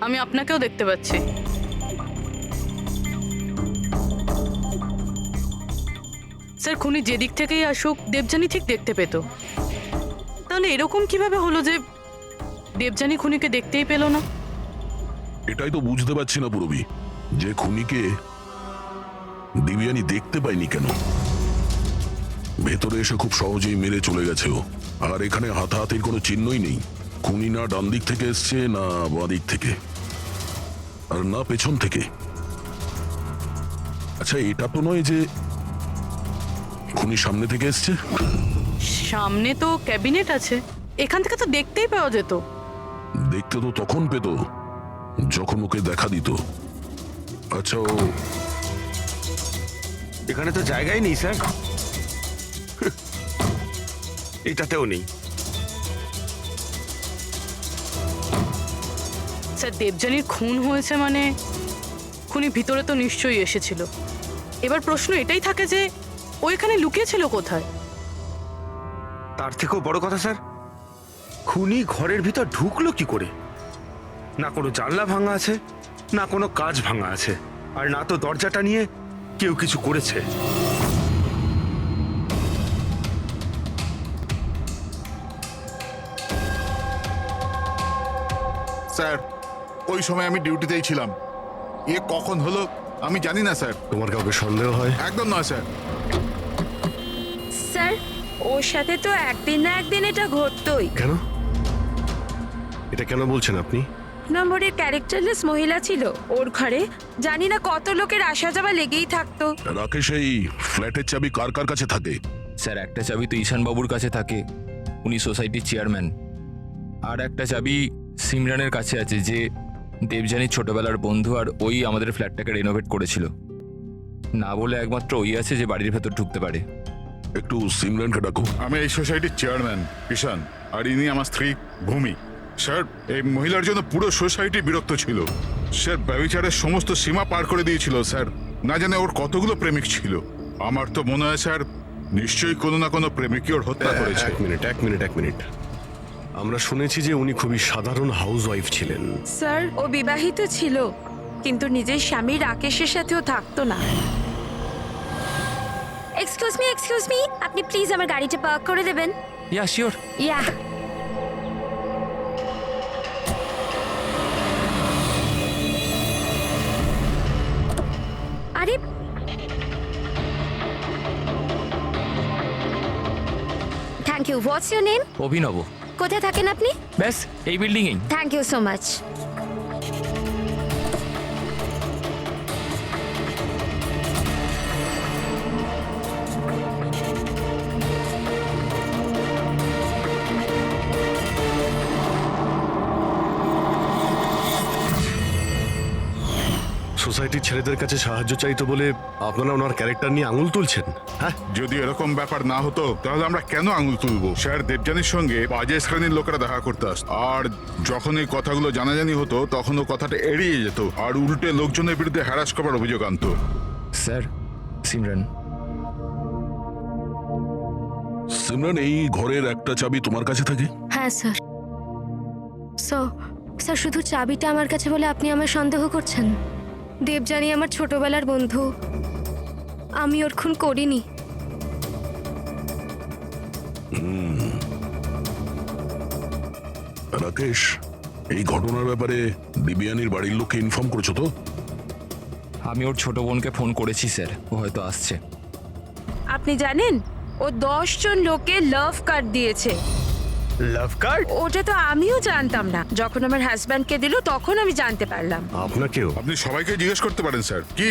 আমি আপনাকেও দেখতে পাচ্ছি। স্যার, খুনি যেদিক থেকেই আসুক দেবযানী ঠিক দেখতে পেত। তাহলে এরকম কিভাবে হলো যে দেবযানী খুনিকে দেখতেই পেল না? এটাই তো বুঝতে পারছি না পুরবি, যে খুনিকে দেবযানী দেখতে পায়নি কেন। ভেতরে এসে খুব সহজেই মেরে চলে গেছে ও, আর এখানে হাতাহাতির কোনো চিহ্নই নেই। খুনি না ডান দিক থেকে এসছে, না বাঁ দিক থেকে, আর না পেছন থেকে। আচ্ছা, এটা তো নয় যে খুনি সামনে থেকে এসছে? সামনে তো ক্যাবিনেট আছে, এখান থেকে তো দেখতেই পাওয়া যেত। দেখতে তো তখন পেত যখন ওকে দেখা দিত। আচ্ছা, ও এখানে তো জায়গাই নেই স্যার, এটাতেও নেই। স্যার, দেবযানীর খুন হয়েছে মানে খুনি ভিতরে তো নিশ্চয়ই এসেছিল। এবার প্রশ্ন এটাই থাকে যে ও এখানে লুকিয়েছিল কোথায়? তার থেকেও বড় কথা স্যার, খুনি ঘরের ভিতর ঢুকলো কি করে? না কোনো জানলা ভাঙা আছে, না কোনো কাঁচ ভাঙা আছে, আর না তো দরজাটা নিয়ে কেউ কিছু করেছে। স্যার, ওই সময় আমি ডিউটিতেই ছিলাম। কখন হলো আমি জানি না স্যার। তোমার কাউকে সন্দেহ হয়? একদম নয় স্যার। স্যার, ওর সাথে তো একদিন না একদিন এটা ঘটতোই। কেন? এটা কেন বলছেন আপনি? নম্বরের ক্যারেক্টারলেস মহিলা ছিল ওর ঘরে, জানি না কত লোকের আসা যাওয়া লেগেই থাকতো। রাকেশ, এই ফ্ল্যাটের চাবি কার কার কাছে থাকে? স্যার, একটা চাবি তো ঈশান বাবুর কাছে থাকে, উনি সোসাইটির চেয়ারম্যান। আর একটা চাবি সিমরানের কাছে আছে, যে দেবযানীর ছোটবেলার বন্ধু, আর ওই আমাদের ফ্ল্যাটটাকে রেনোভেট করেছিল। না বলে একমাত্র ওই আছে যে বাড়ির ভেতর ঢুকতে পারে। একটু সিমরানকে ডাকো। আমি এই সোসাইটির চেয়ারম্যান ঈশান, আর ইনি আমার স্ত্রী ভূমি। স্যার, এই মহিলার জন্য পুরো সোসাইটি বিরক্ত ছিল। স্যার, ব্যভিচারের সমস্ত সীমা পার করে দিয়েছিল স্যার। না জানে ওর কতগুলো প্রেমিক ছিল। আমার তো মনে হয় স্যার, নিশ্চয়ই কোনো না কোনো প্রেমিকই ওর হত্যা করেছে। এক মিনিট। আমরা শুনেছি যে উনি খুবই সাধারণ হাউসওয়াইফ ছিলেন। স্যার, ও বিবাহিত ছিল, কিন্তু নিজের স্বামী রাকেশের সাথেও থাকতো না। এক্সকিউজ মি, আপনি প্লিজ আমার গাড়িটা পার্ক করে দেবেন? Yeah sure. ইয়া। আরে, thank you. What's your name? Abhinav. কোথায় থাকেন আপনি? ব্যাস এই বিল্ডিংয়েই। Thank you so much. সোসাইটির ছেলেদের কাছে সাহায্য চাইতো বলে আপনারা ওনার ক্যারেক্টার নিয়ে আঙুল তুলছেন? হ্যাঁ, যদি এরকম ব্যাপার না হতো তাহলে আমরা কেন আঙুল তুলবো? স্যার, দেবযানীর সঙ্গে বাজে শ্রেণীর লোকেরা দেখা করতে আসতো, আর যখন এই কথাগুলো জানাজানি হতো তখন ও কথাটা এড়িয়ে যেত, আর উল্টে লোকজনের বিরুদ্ধে হ্যারাস করার অভিযোগ আনতো। স্যার, সিমরান। সিমরান, এই ঘরের একটা চাবি তোমার কাছে থাকে? হ্যাঁ স্যার। স্যার, শুধু চাবিটা আমার কাছে বলে আপনি আমায় সন্দেহ করছেন? দেবযানী আমার ছোটবেলার বন্ধু, আমি ওর খুন করিনি। রাকেশ, এই ঘটনার ব্যাপারে দেবযানীর বাড়ির লোককে ইনফর্ম করেছো তো? আমি ওর ছোট বোনকে ফোন করেছি স্যার, ও হয়তো আসছে। আপনি জানেন ও 10 জন লোকে লাভ কার্ড দিয়েছে। লাভ কার্ড? ওটা তো আমিও জানতাম না, যখন আমার হাজব্যান্ডকে দিল তখন আমি জানতে পারলাম। আপনাকেও? আপনি সবাইকে জিজ্ঞেস করতে পারেন স্যার। কি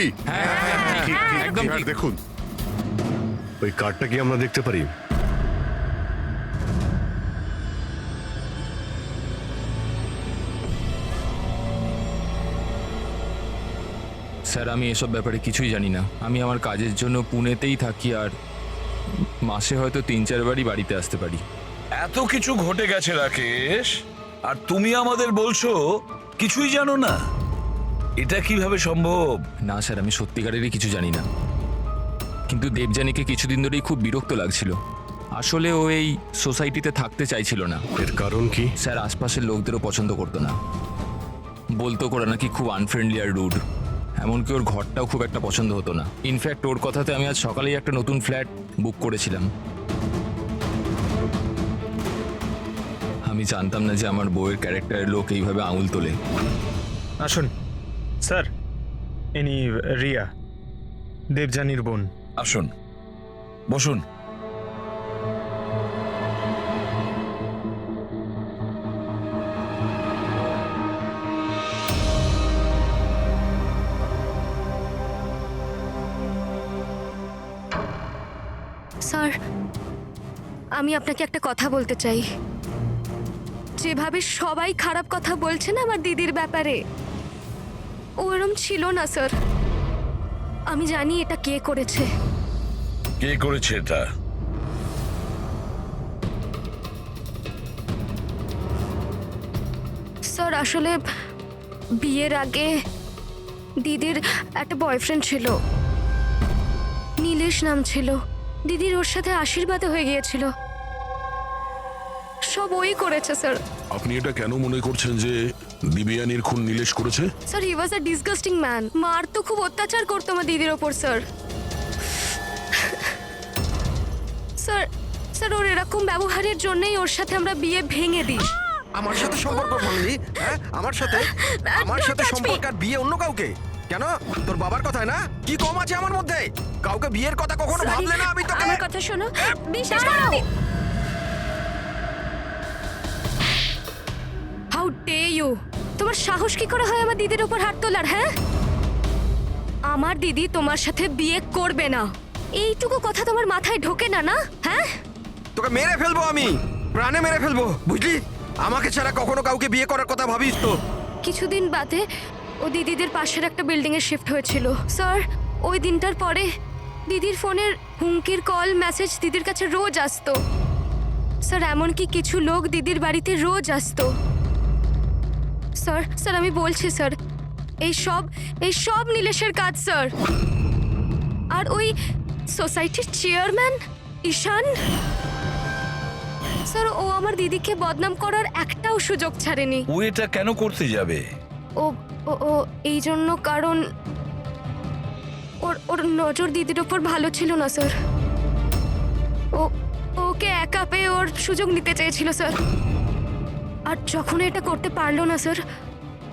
একদম স্যার, ঠিক। দেখুন ওই কার্ডটা কি আমরা দেখতে পারি? স্যার, আমি এসব ব্যাপারে কিছুই জানি না। আমি আমার কাজের জন্য পুনেতেই থাকি, আর মাসে হয়তো 3-4 বারই বাড়িতে আসতে পারি। এত কিছু ঘটে গেছে রাকেশ, আর তুমি আমাদের বলছো কিছুই জানো না? এটা কিভাবে সম্ভব? না স্যার, আমি সত্যিকারেরই কিছু জানি না, কিন্তু দেবযানীকে কিছুদিন ধরেই খুব বিরক্ত লাগছিল। আসলে ও এই সোসাইটিতে থাকতে চাইছিল না। এর কারণ কি? স্যার, আশপাশের লোকদেরও পছন্দ করতো না। বলতো করে নাকি খুব আনফ্রেন্ডলি আর রুড। এমনকি ওর ঘরটাও খুব একটা পছন্দ হতো না। ইনফ্যাক্ট ওর কথাতে আমি আজ সকালেই একটা নতুন ফ্ল্যাট বুক করেছিলাম। আমি জানতাম না যে আমার বউয়ের ক্যারেক্টারের লোক এইভাবে আঙুল তোলে। আসুন স্যার, ইনি রিয়া, দেবযানীর বোন। আসুন, বসুন। স্যার, আমি আপনাকে একটা কথা বলতে চাই। যেভাবে সবাই খারাপ কথা বলছে না আমার দিদির ব্যাপারে, ওরম ছিল না স্যার। আমি জানি এটা কে করেছে। কে করেছে এটা? স্যার, আসলে বিয়ের আগে দিদির একটা বয়ফ্রেন্ড ছিল, নীলেশ নাম ছিল। দিদির ওর সাথে আশীর্বাদও হয়ে গিয়েছিল। সব ওই করেছে স্যার। আপনি এটা কেন মনে করছেন যে দিব্যানীর খুন নীলেশ করেছে? স্যার, হি ওয়াজ আ ডিসগাস্টিং ম্যান। মার তো খুব অত্যাচার করতো আমার দিদির ওপর স্যার। স্যার স্যার, ওর এরকম ব্যবহারের জন্যই ওর সাথে আমরা বিয়ে ভেঙে দিই। আমার সাথে সম্পর্ক ভাঙলি? হ্যাঁ, আমার সাথে touch me! সম্পর্ক আর বিয়ে অন্য কাউকে? কেন? তোর বাবার কথায় না? কি কম আছে আমার মধ্যে? কাউকে বিয়ের কথা কখনো Sorry, ভাবলে না আমি তোকে? আমার কথা শোনো, বিশ্বাস করো। How dare you! তোমার সাহস কি করে হয় আমার দিদির উপর হাত তোলার? হ্যাঁ, আমার দিদি তোমার সাথে বিয়ে করবে না, এইটুকু কথা তোমার মাথায় ঢোকে না? না, হ্যাঁ? তোকে মেরে ফেলবো আমি, প্রাণে মেরে ফেলবো, বুঝলি? আমাকে ছাড়া কখনো কাউকে বিয়ে করার কথা ভাবিস তো? কিছুদিন বাদে ও দিদিদের পাশের একটা বিল্ডিং এ শিফট হয়েছিল স্যার। ওই দিনটার পরে দিদির ফোনের হুমকির কল মেসেজ দিদির কাছে রোজ আসতো স্যার। এমনকি কিছু লোক দিদির বাড়িতে রোজ আসতো স্যার। স্যার, আমি বলছি স্যার, এই সব নীলেশের কাজ স্যার। আর ওই সোসাইটির চেয়ারম্যান ঈশান স্যার, ও আমার দিদিকে বদনাম করার একটাও সুযোগ ছাড়েনি। ও এটা কেন করতে যাবে? ও ও ও এই জন্য, কারণ ওর নজর দিদির ওপর ভালো ছিল না স্যার। ও ওকে একা পেয়ে ওর সুযোগ নিতে চেয়েছিল স্যার। আর যখন এটা করতে পারলো না স্যার,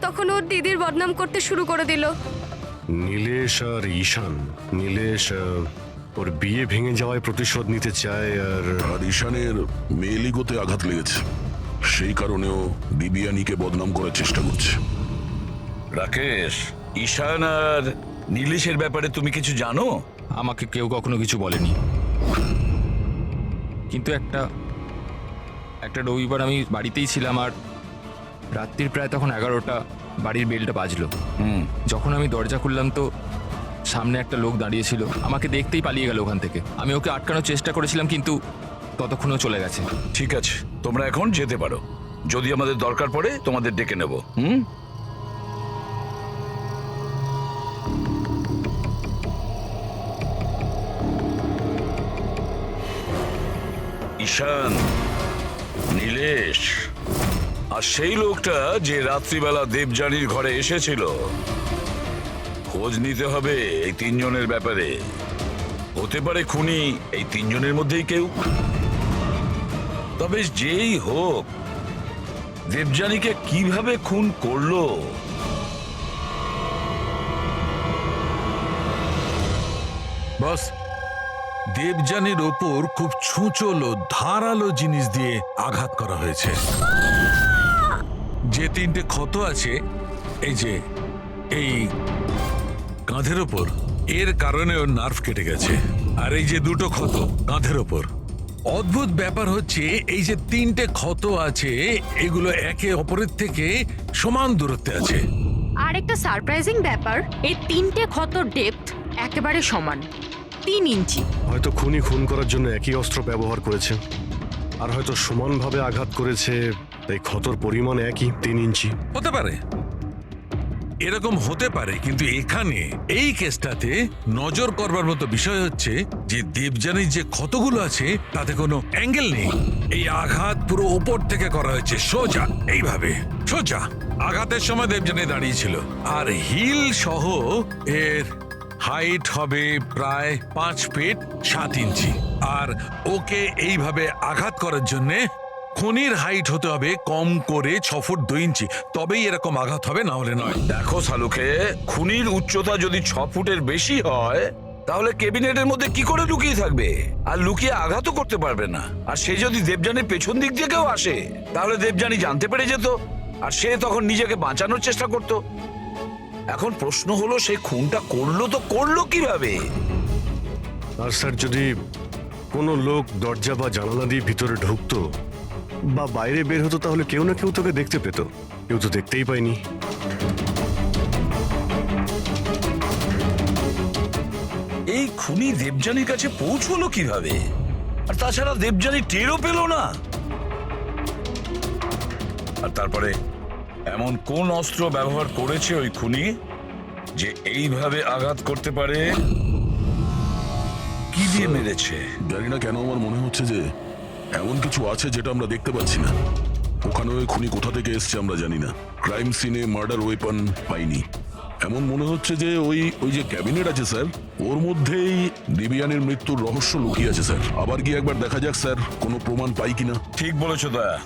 তখন ওর দিদির বদনাম করতে শুরু করে দিল। নীলেশ আর ঈশান, নীলেশ ওর বিয়ে ভেঙে যাওয়ায় প্রতিশোধ নিতে চায়, আর ঈশানের মেয়েলিগোতে আঘাত লেগেছে, সেই কারণেও দিব্যানীকে বদনাম করার চেষ্টা করছে। রাকেশ, ঈশান আর নীলেশের ব্যাপারে তুমি কিছু জানো? আমাকে কেউ কখনো কিছু বলেনি, কিন্তু একটা রবিবার আমি বাড়িতেই ছিলাম আর রাত্রির প্রায় তখন 11টা, বাড়ির বেলটা বাজলো। যখন আমি দরজা খুললাম তো সামনে একটা লোক দাঁড়িয়ে ছিল, আমাকে দেখতেই পালিয়ে গেল ওখান থেকে। আমি ওকে আটকানোর চেষ্টা করেছিলাম কিন্তু ততক্ষণও চলে গেছে। ঠিক আছে, তোমরা এখন যেতে পারো। যদি আমাদের দরকার পড়ে তোমাদের ডেকে নেব। ঈশান, নীলেশ আর সেই লোকটা যে রাত্রিবেলা দেবযানীর ঘরে এসেছিল, খোঁজ নিতে হবে এই তিনজনের ব্যাপারে। হতে পারে খুনি এই তিনজনের মধ্যেই কেউ। তবে যেই হোক, দেবযানীকে কিভাবে খুন করলো বস, দেবযানীর ওপর খুব ছুঁচলো ধারালো জিনিস দিয়ে আঘাত করা হয়েছে। যে 3টে ক্ষত আছে, এই যে এই কাঁধের ওপর, এর কারণে ওর নার্ভ কেটে গেছে। আর এই যে 2টো ক্ষত কাঁধের ওপর, অদ্ভুত ব্যাপার হচ্ছে এই যে 3টে ক্ষত আছে, এগুলো একে অপরের থেকে সমান দূরত্বে আছে। আর একটা সারপ্রাইজিং ব্যাপার, এই 3টে ক্ষতর ডেপথ একেবারে সমান, 3 ইঞ্চি। হয়তো খুনি খুন করার জন্য একই অস্ত্র ব্যবহার করেছে, আর হয়তো সমানভাবে আঘাত করেছে, তাই ক্ষতর পরিমাণ একই, 3 ইঞ্চি। হতে পারে, এরকম হতে পারে, কিন্তু এখানে এই কেসটাতে নজর করবার মতো বিষয় হচ্ছে যে দেবযানীর যে ক্ষতগুলো আছে তাতে কোনো অ্যাঙ্গেল নেই। এই আঘাত পুরো উপর থেকে করা হয়েছে, সোজা, এইভাবে সোজা। আঘাতের সময় দেবযানী দাঁড়িয়েছিল, আর হিল সহ এর হাইট হবে প্রায় 5 ফিট 7 ইঞ্চি। আর ওকে এইভাবে আঘাত করার জন্যে খুনির হাইট হতে হবে কম করে 6 ফুট 2 ইঞ্চি, তবেই এরকম আঘাত হবে, না হলে নয়। দেখো সালুকে, খুনির উচ্চতা যদি 6 ফুটের বেশি হয় তাহলে ক্যাবিনেটের মধ্যে কি করে লুকিয়ে থাকবে, আর লুকিয়ে আঘাতও করতে পারবে না। আর সে যদি দেবযানীর পেছন দিক দিয়ে কেউ আসে তাহলে দেবযানী জানতে পেরে যেত, আর সে তখন নিজেকে বাঁচানোর চেষ্টা করত। এখন প্রশ্ন হলো, সে খুনটা করলো তো করলো কিভাবে? আর স্যার, যদি কোনো লোক দরজা বা জানালা দিয়ে ভিতরে ঢুকতো বা বাইরে বের হতো তাহলে কেউ না কেউ তোকে দেখতে পেত। কেউ তো দেখতেই পায়নি। এই খুনি দেবযানীর কাছে পৌঁছলো কিভাবে? আর তাছাড়া দেবযানী টেরও পেল না। আর তারপরে এমন কোন অস্ত্র ব্যবহার করেছে ওই খুনি যে এইভাবে আঘাত করতে পারে? কি দিয়ে মেরেছে? জানি না কেন আমার মনে হচ্ছে যে এমন কিছু আছে যেটা আমরা দেখতে পাচ্ছি না। ওখানে ওই খুনি কোথা থেকে এসছে আমরা জানি না। ক্রাইম সিনে মার্ডার ওয়েপন পাইনি। এমন মনে হচ্ছে যে ওই যে ক্যাবিনেট আছে স্যার, ওর মধ্যেই দিবিয়ানের মৃত্যুর রহস্য লুকিয়ে আছে স্যার। আবার গিয়ে একবার দেখা যাক স্যার, কোনো প্রমাণ পাই কিনা। ঠিক বলেছো দয়া।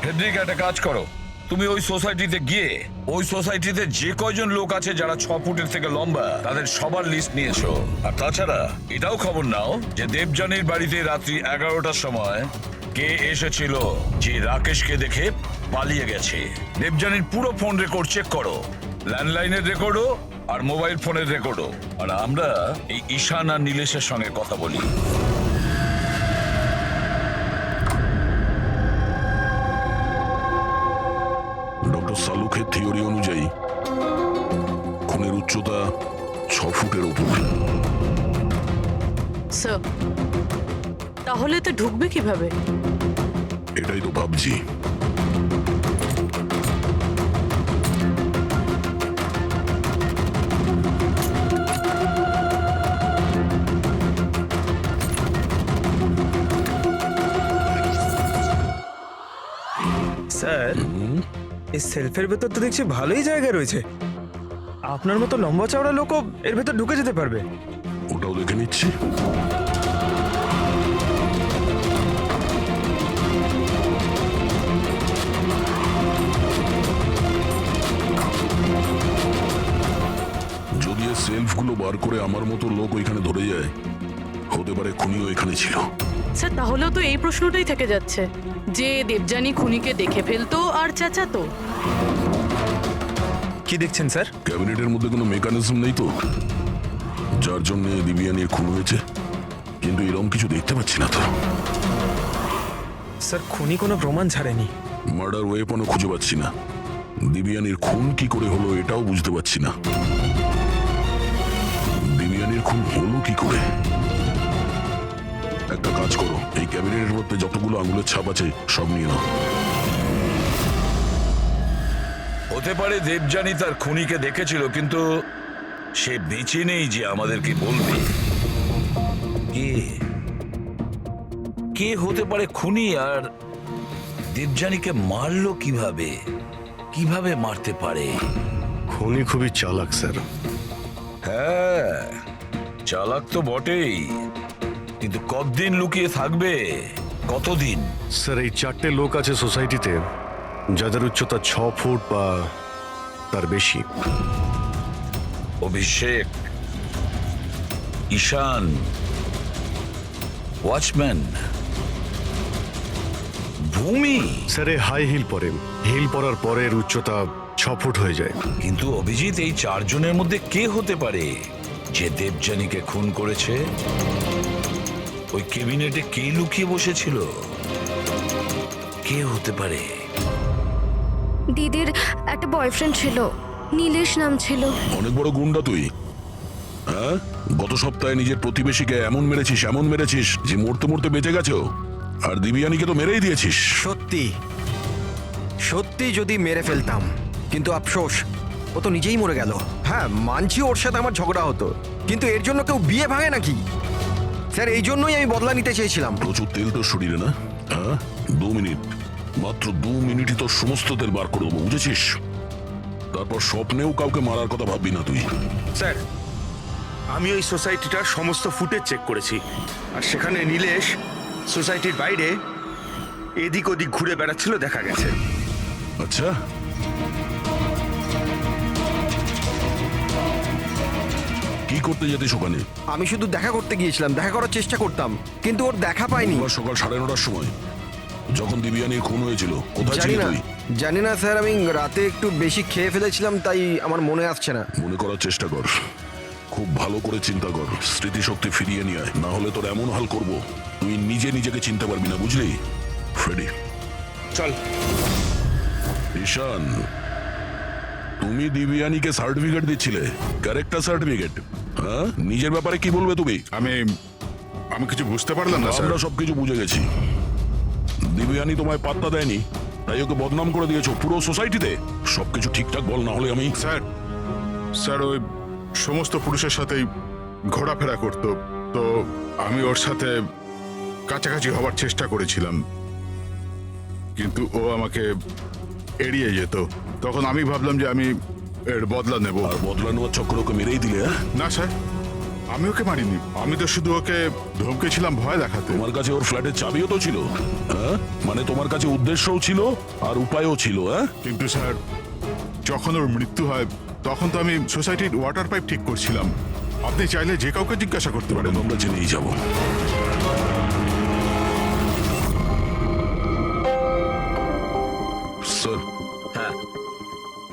হেডরিক, একটা কাজ করো, তুমি ওই সোসাইটিতে গিয়ে ওই সোসাইটিতে যে কয়জন লোক আছে যারা 6 ফুটের থেকে লম্বা তাদের সবার লিস্ট নিয়েছো। আর তাছাড়া এটাও খবর নাও যে দেবযানীর বাড়িতে রাত্রি 11টার সময় কে এসেছিল, যে রাকেশকে দেখে পালিয়ে গেছে। দেবযানীর পুরো ফোন রেকর্ড চেক করো, ল্যান্ডলাইনের রেকর্ডও আর মোবাইল ফোনের রেকর্ডও। আর আমরা এই ঈশান আর নীলেশের সঙ্গে কথা বলি। ডক্টর সালুখের থিওরি অনুযায়ী খুনের উচ্চতা 6 ফুটের উপরে। স্যার, তাহলে তো ঢুকবে কিভাবে? এটাই তো ভাবছি। স্যার, এই সেলফের ভেতর তো দেখছি ভালোই জায়গা রয়েছে। আপনার মতো লম্বা চওড়া লোকও এর ভেতর ঢুকে যেতে পারবে। ওটাও দেখে নিচ্ছি। যদি এই সেলফগুলো বার করে আমার মতো লোক ওইখানে ধরে যায়, হতে পারে খুনিও এখানে ছিল। স্যার, তাহলেও তো এই প্রশ্নটাই থেকে যাচ্ছে যে দেবযানী খুনিকে দেখে ফেলতো আর চেঁচাতো। কি দেখছেন স্যার? ক্যাবিনেটের মধ্যে কোনো মেকানিজম নেই তো, যার জন্য দিবিয়ানির খুন হয়েছে, কিন্তু এরকম কিছু দেখতে পাচ্ছি না তো। স্যার, খুনি কোনো প্রমাণ ছাড়েনি। মার্ডার ওয়েপনও খুঁজে পাচ্ছি না। দিবিয়ানির খুন কি করে হলো এটাও বুঝতে পারছি না। দিবিয়ানির খুন হলো কি করে? একটা কাজ করো, এই ক্যাবিনেটের মধ্যে যতগুলো আঙুলের ছাপ আছে সব নিয়ে নাও। হতে পারে দেবযানী তার খুনিকে দেখেছিল, কিন্তু সে বেঁচে নেই যে আমাদেরকে বলবে। কে হতে পারে খুনি, আর দেবযানীকে মারলো কিভাবে? কিভাবে মারতে পারে? খুনি খুবই চালাক স্যার। হ্যাঁ, চালাক তো বটেই, কিন্তু কতদিন লুকিয়ে থাকবে? কতদিন? স্যার, এই 4টে লোক আছে সোসাইটিতে যাদের উচ্চতা 6 ফুট বা তার বেশি। অভিষেক, ঈশান, ওয়াচম্যান, ভূমি। স্যার, এ হাই হিল পরে, হিল পরার পরের উচ্চতা 6 ফুট হয়ে যায়। কিন্তু অভিজিৎ, এই 4 জনের মধ্যে কে হতে পারে যে দেবযানীকে খুন করেছে? ওই ক্যাবিনেটে কে লুকিয়ে বসেছিল? কে হতে পারে? দিদির একটা বয়ফ্রেন্ড ছিল, নীলেশ নাম ছিল। অনেক বড় গুন্ডা তুই, হ্যাঁ? গত সপ্তাহে নিজের প্রতিবেশীকে এমন মেরেছিস যে মরতে মরতে বেঁচে গেছো, আর দিবিয়ানিকে তো মেরেই দিয়েছিস। সত্যি সত্যি যদি মেরে ফেলতাম, কিন্তু আফসোস, ও তো নিজেই মরে গেল। হ্যাঁ, মানছি ওর সাথে আমার ঝগড়া হতো, কিন্তু এর জন্য কেউ বিয়ে ভাঙে নাকি? স্যার, এই জন্যই আমি বদলা নিতে চেয়েছিলাম। প্রচুর তেল তোর শরীরে না? হ্যাঁ, 2 মিনিট মাত্র 2 মিনিটই তোর সমস্ত তেল বার করে দেবো, বুঝেছিস? তারপর স্বপ্নেও কাউকে মারার কথা ভাববি না তুই। স্যার, আমি ওই সোসাইটিটার সমস্ত ফুটেজ চেক করেছি, আর সেখানে নীলেশ সোসাইটির বাইরে এদিক ওদিক ঘুরে বেড়াচ্ছিল দেখা গেছে। আচ্ছা, কি করতে যেতিস ওখানে? আমি শুধু দেখা করতে গিয়েছিলাম, দেখা করার চেষ্টা করতাম, কিন্তু ওর দেখা পাইনি। বুধবার সকাল 9:30টার সময় যখন দিবিয়ানির খুন হয়েছিল, কোথায় জানি ছিলি না, তুই? জানি না স্যার, আমি রাতে একটু বেশি খেয়ে ফেলেছিলাম, তাই আমার মনে আসছে না। মনে করার চেষ্টা কর, খুব ভালো করে চিন্তা কর, স্মৃতিশক্তি ফিরিয়ে নিয়ে আয়, না হলে তোর এমন হাল করব তুই নিজেকে চিনতে পারবি না, বুঝলি? ফ্রেডি, চল। ঈশান, তুমি দিবিয়ানিকে সার্টিফিকেট দিচ্ছিলে, ক্যারেক্টার সার্টিফিকেট, হ্যাঁ? নিজের ব্যাপারে কি বলবে তুমি? আমি কিছু বুঝতে পারলাম না স্যার। আমরা সবকিছু বুঝে গেছি। দিবিয়ানি তোমায় পাত্তা দেয়নি, তাই ওকে বদনাম করে দিয়েছো পুরো সোসাইটিতে। সবকিছু ঠিকঠাক বল, না হলে আমি। স্যার ওই সমস্ত পুরুষের সাথেই ঘোরাফেরা করতো, তো আমি ওর সাথে কাছাকাছি হওয়ার চেষ্টা করেছিলাম, কিন্তু ও আমাকে এড়িয়ে যেত। তখন আমি ভাবলাম যে আমি এর বদলা নেব। আর বদলা নেওয়ার চক্কর ওকে মেরেই দিলে, হ্যাঁ? না স্যার, আমি ওকে মারিনি, আমি তো শুধু ওকে ধমকেছিলাম ভয় দেখাতে। তোমার কাছে ওর ফ্ল্যাটের চাবিও তো ছিল, হ্যাঁ? মানে তোমার কাছে উদ্দেশ্যও ছিল আর উপায়ও ছিল, হ্যাঁ? কিন্তু স্যার, যখন ওর মৃত্যু হয় তখন তো আমি সোসাইটির ওয়াটার পাইপ ঠিক করছিলাম। আপনি চাইলে যে কাউকে জিজ্ঞাসা করতে পারেন। আমরা জেনেই যাবো। স্যার, হ্যাঁ,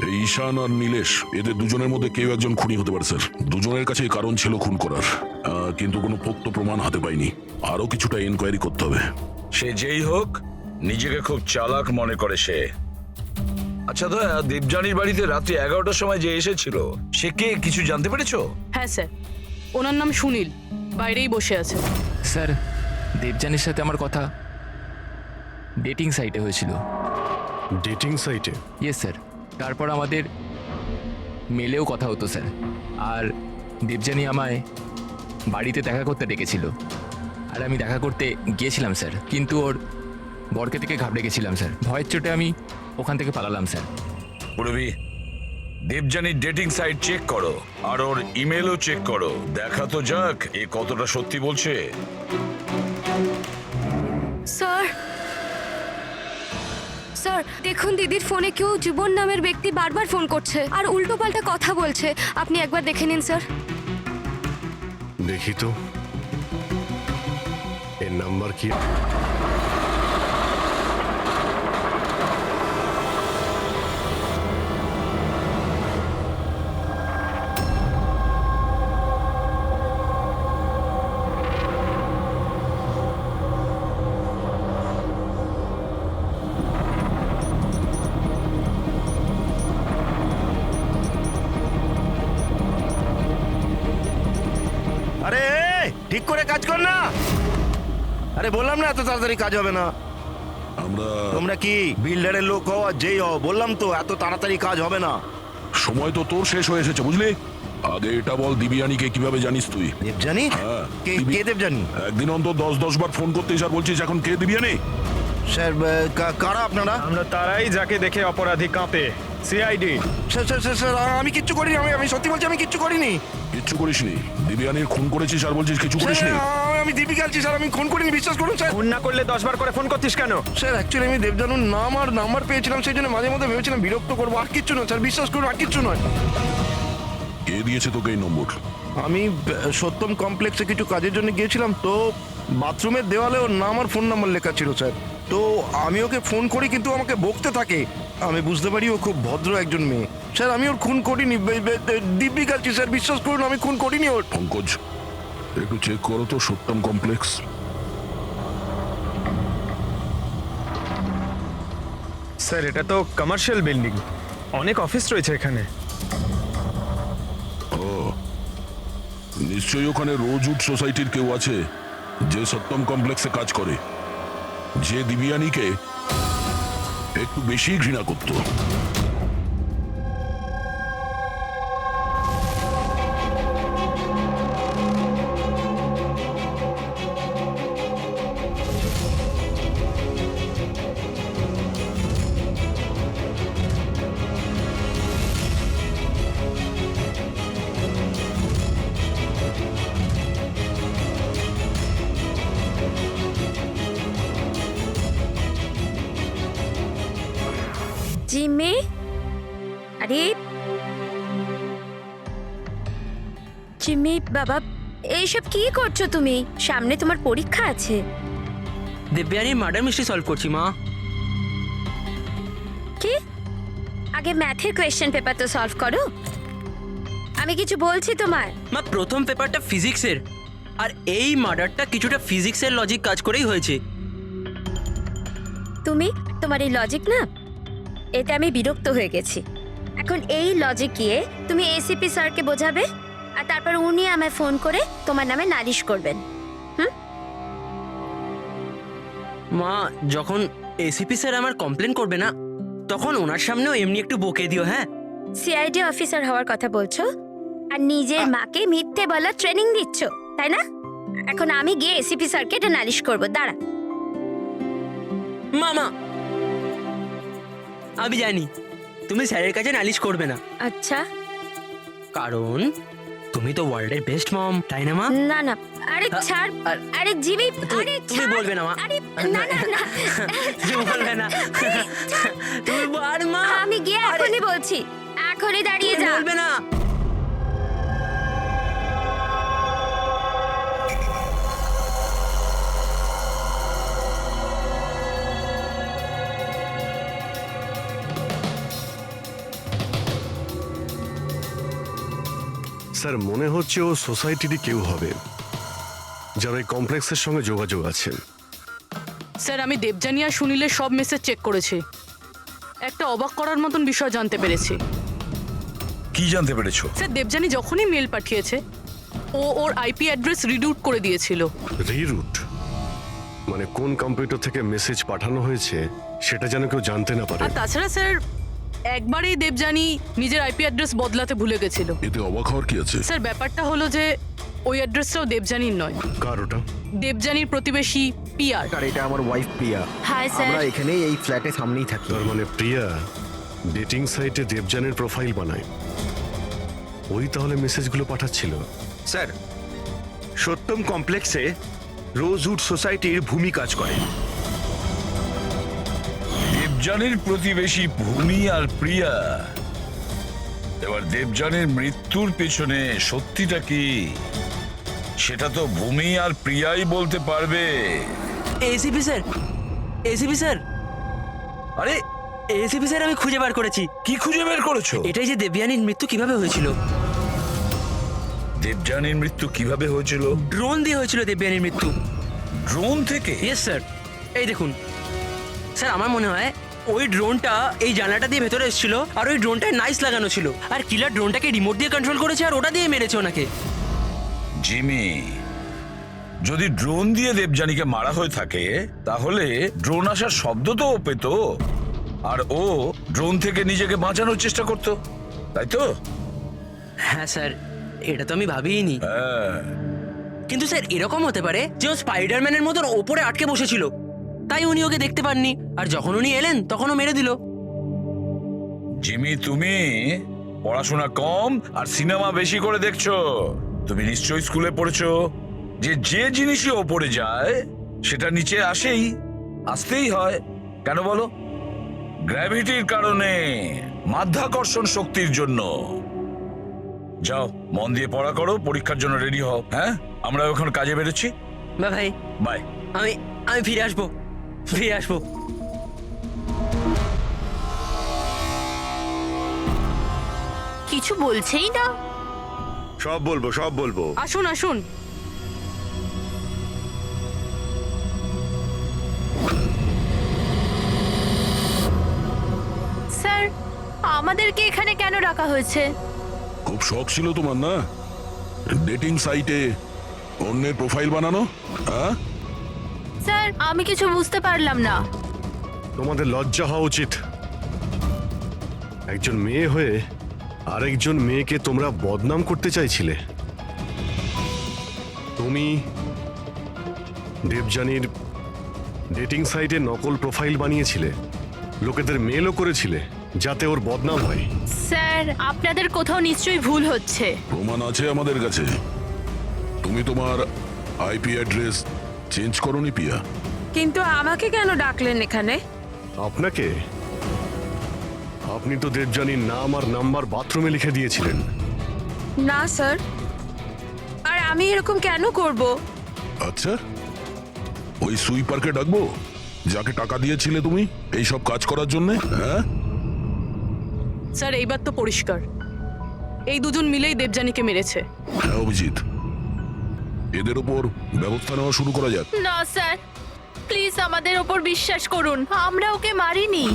এই ঈশান আর নীলেশ, এদের দুজনের মধ্যে কেউ একজন খুনি হতে পারে স্যার। দুজনের কাছে কারণ ছিল খুন করার, কিন্তু কোনো পোক্ত প্রমাণ হাতে পাইনি। আরো কিছুটা এনকোয়ারি করতে হবে। সে যেই হোক, নিজেকে খুব চালাক মনে করে সে। আচ্ছা দয়া, দেবযানীর বাড়িতে রাত্রি 11টার সময় যে এসেছিল, সে কে, কিছু জানতে পেরেছো? হ্যাঁ স্যার, ওনার নাম সুনীল, বাইরেই বসে আছে। স্যার, দেবযানীর সাথে আমার কথা ডেটিং সাইটে হয়েছিল। ডেটিং সাইটে? Yes sir. তারপর আমাদের মেলেও কথা হতো স্যার। আর দেবযানী আমায় বাড়িতে দেখা করতে ডেকেছিল, আর আমি দেখা করতে গিয়েছিলাম স্যার, কিন্তু ওর বরকে থেকে ঘাবড়ে গেছিলাম স্যার। ভয়ের চোটে আমি ওখান থেকে পালালাম স্যার। পুরবি, দেবযানীর ডেটিং সাইট চেক করো, আর ওর ইমেলও চেক করো। দেখা তো যাক এ কতটা সত্যি বলছে। স্যার, স্যার দেখুন, দিদির ফোনে কেউ জীবন নামের ব্যক্তি বারবার ফোন করছে আর উল্টোপাল্টা কথা বলছে। আপনি একবার দেখে নিন স্যার। দেখি তো এর নাম্বার কি। আরে ঠিক করে কাজ কর না। আরে বললাম না এত তাড়াতাড়ি কাজ হবে না। তোমরা কি বিল্ডারের লোক হও আর যেই হও, বললাম তো এত তাড়াতাড়ি কাজ হবে না। সময় তো তোর শেষ হয়ে এসেছে, বুঝলি? আগে এটা বল, দিবিয়ানিকে কিভাবে জানিস তুই? দেবযানী? হ্যাঁ, কে দেবযানী? একদিন অন্তত 10 বার ফোন করতেই আর বলছিস এখন কে দিবিয়ানি? স্যার কারা আপনারা? আমরা তারাই যাকে দেখে অপরাধী কাঁপে, সিআইডি। স্যার আমি কিচ্ছু করিনি, আমি সত্যি বলছি আমি কিচ্ছু করিনি। কিচ্ছু করিসনি? দিবিয়ানির খুন করেছিস আর বলছিস কিছু করিসনি? আমি দীপিকা আছি স্যার, আমি খুন করিনি, বিশ্বাস করুন স্যার। ফোন না করলে 10 বার করে ফোন করতিস কেন? স্যার অ্যাকচুয়ালি আমি দেবজানুর নাম আর নাম্বার পেয়েছিলাম, সেই জন্য মাঝে মধ্যে ভেবেছিলাম বিরক্ত করবো, আর কিচ্ছু নয় স্যার, বিশ্বাস করুন, আর কিচ্ছু নয়। কে দিয়েছে তোকে এই নম্বর? আমি সত্যম কমপ্লেক্সে কিছু কাজের জন্য গিয়েছিলাম, তো বাথরুমের দেওয়ালে ওর নাম আর ফোন নাম্বার লেখা ছিল স্যার। তো আমি ওকে ফোন করি, কিন্তু আমাকে বকতে থাকে। আমি বুঝতে পারি ও খুব ভদ্র একজন মেয়ে। স্যার আমি ওর খুন করিনি, দিব্যি কালছি স্যার, বিশ্বাস করুন আমি খুন করিনি ওর। পঙ্কজ, একটু চেক করো তো সত্যম কমপ্লেক্স। স্যার এটা তো কমার্শিয়াল বিল্ডিং, অনেক অফিস রয়েছে এখানে। নিশ্চয়ই ওখানে রোজউড সোসাইটির কেউ আছে যে সত্যম কমপ্লেক্সে কাজ করে, যে দিবিয়ানিকে একটু বেশি ঘৃণা করতো। জিমি, আরে জিমি বাবা, এইসব কি করছো তুমি? সামনে তোমার পরীক্ষা আছে। দেবযানীর মার্ডার মিস্ট্রি সলভ করছি মা। কি? আগে ম্যাথের কোয়েশ্চেন পেপার তো সলভ করো। আমি কিছু বলছি তোমার। মা, প্রথম পেপারটা ফিজিক্সের, আর এই মার্ডারটা কিছুটা ফিজিক্সের লজিক কাজ করেই হয়েছে। তুমি তোমার এই লজিক না, এতে আমি বিরক্ত হয়ে গেছি। এখন এই লজিক গিয়ে তুমি এসিপি স্যারকে বোঝাবে, আর তারপর উনি আমায় ফোন করে তোমার নামে নালিশ করবেন। মা, যখন এসিপি স্যার আমার কমপ্লেন করবে না, তখন ওনার সামনেও এমনি একটু বকে দিও। হ্যাঁ, সিআইডি অফিসার হওয়ার কথা বলছো, আর নিজের মাকে মিথ্যে বলার ট্রেনিং দিচ্ছ, তাই না? এখন আমি গিয়ে এসিপি স্যারকে এটা নালিশ করবো, দাঁড়া। মা, আমি জানি তুমি স্যারের কাছে নালিশ করবে না, আচ্ছা, কারণ তুমি তো ওয়ার্ল্ডের বেস্ট মম, তাই না মা? না না, আরে ছাড়, আরে জিমি, আরে তুমি ছাড়। বলবে না মা? আরে না না না, তুমি বলবে না? তুমি আর মা, আমি গিয়ে এখনই বলছি, এখনই দাঁড়িয়ে তুমি যা। বলবে না? স্যার, মনে হচ্ছে ও সোসাইটিরই কেউ হবে, যার এই কমপ্লেক্সের সঙ্গে যোগাযোগ আছে। স্যার, আমি দেবযানী আর সুনীলের সব মেসেজ চেক করেছি। একটা অবাক করার মতন বিষয় জানতে পেরেছি। কি জানতে পেরেছো? স্যার, দেবযানী যখনই মেল পাঠিয়েছে, ও ওর আইপি অ্যাড্রেস রিডুট করে দিয়েছিল। রিরুট মানে কোন কম্পিউটার থেকে মেসেজ পাঠানো হয়েছে সেটা যেন কেউ জানতে না পারে। আর তাছাড়া স্যার, একবারেই দেবযানী নিজের আইপি অ্যাড্রেস বদলাতে ভুলে গেছিল। এতে অবাক হওয়ার কি আছে? স্যার, ব্যাপারটা হলো যে ওই অ্যাড্রেসটাও দেবযানীর নয়, কার ওটা? দেবযানীর প্রতিবেশী পিয়ার। আর এটা আমার ওয়াইফ প্রিয়া। Hi sir. আমরা এখানেই এই ফ্ল্যাটের সামনেই থাকি। তার মানে প্রিয়া ডেটিং সাইটে দেবযানীর প্রোফাইল বানায়, ওই তাহলে মেসেজগুলো পাঠাচ্ছিল। স্যার, সত্যম কমপ্লেক্সে রোজউড সোসাইটির ভূমি কাজ করে। দেবযানীর প্রতিবেশী ভূমি আর প্রিয়া। এবার দেবযানীর মৃত্যুর পেছনে সত্যিটা কি, সেটা তো ভূমি আর প্রিয়াই বলতে পারবে। এসিপি স্যার, এসিপি স্যার, আরে এসিপি স্যার, আমি খুঁজে বার করেছি। কি খুঁজে বের করেছো? এটাই যে দেবযানীর মৃত্যু কিভাবে হয়েছিল। দেবযানীর মৃত্যু কিভাবে হয়েছিল? ড্রোন দিয়ে হয়েছিল দেবযানীর মৃত্যু। ড্রোন থেকে? ইয়েস স্যার, এই দেখুন স্যার, আমার মনে হয় ওই ড্রোনটা এই জানলাটা দিয়ে ভেতরে এসেছিল, আর ওই ড্রোনটায় নাইস লাগানো ছিল, আর কিলার ড্রোনটাকে রিমোট দিয়ে কন্ট্রোল করেছে, আর ওটা দিয়ে মেরেছে ওনাকে। জিমি, যদি ড্রোন দিয়ে দেবযানীকে মারা হয়ে থাকে, তাহলে ড্রোন আসার শব্দ তো ও পেত, আর ও ড্রোন থেকে নিজেকে বাঁচানোর চেষ্টা করতো, তাই তো? হ্যাঁ স্যার, এটা তো আমি ভাবিনি। হ্যাঁ। কিন্তু স্যার, এরকম হতে পারে যে ও স্পাইডারম্যানের মতন ওপরে আটকে বসেছিল, তাই উনি ওকে দেখতে পাননি, আর যখন উনি এলেন তখন ও মেরে দিল। জিমি, তুমি পড়াশোনা কম আর সিনেমা বেশি করে দেখছো। তুমি নিশ্চয়ই স্কুলে পড়েছো যে যে জিনিসই ওপরে যায় সেটা নিচে আসেই, আসতেই হয়। কেন বলো? গ্র্যাভিটির কারণে, মাধ্যাকর্ষণ শক্তির জন্য। যাও, মন দিয়ে পড়া করো, পরীক্ষার জন্য রেডি হও। হ্যাঁ, আমরা এখন কাজে বেরোচ্ছি। ভাই, বাই। আমি ফিরে আসবো, ফিরে আসবো। কিছু বলছেই না। সব বলবো, সব বলবো। আসুন আসুন। স্যার, আমাদেরকে এখানে কেন রাখা হয়েছে? খুব শখ ছিল তোমার না, ডেটিং সাইটে অন্যের প্রোফাইল বানানো? হ্যাঁ, স্যার, আমি কিছু বুঝতে পারলাম না। তোমাদের লজ্জা হওয়া উচিত। একজন মেয়ে হয়ে আরেকজন মেয়েকে তোমরা বদনাম করতে চাইছিলে। তুমি দেবযানীর ডেটিং সাইটে নকল প্রোফাইল বানিয়েছিলে, লোকেদের মেলও করেছিলে যাতে ওর বদনাম হয়। স্যার, আপনাদের কোথাও নিশ্চয়ই ভুল হচ্ছে। প্রমাণ আছে আমাদের কাছে। তুমি তোমার আইপি অ্যাড্রেস চেঞ্জ করোনি পিয়া। কিন্তু আমাকে কেন ডাকলেন এখানে? আপনাকে আপনি তো দেবযানীর নাম আর নাম্বার বাথরুমে লিখে দিয়েছিলেন। না স্যার, আর আমি এরকম কেন করব? আচ্ছা, ওই সুইপারকে ডাকবো যাকে টাকা দিয়েছিলে তুমি এই সব কাজ করার জন্য? হ্যাঁ স্যার এইবার তো পরিষ্কার, এই দুজন মিলেই দেবযানীকে মেরেছে। হ্যাঁ অভিজিৎ, এদের ওপর ব্যবস্থা নেওয়া শুরু করা যাক। না স্যার, প্লিজ আমাদের ওপর বিশ্বাস করুন, আমরা ওকে মারিনি।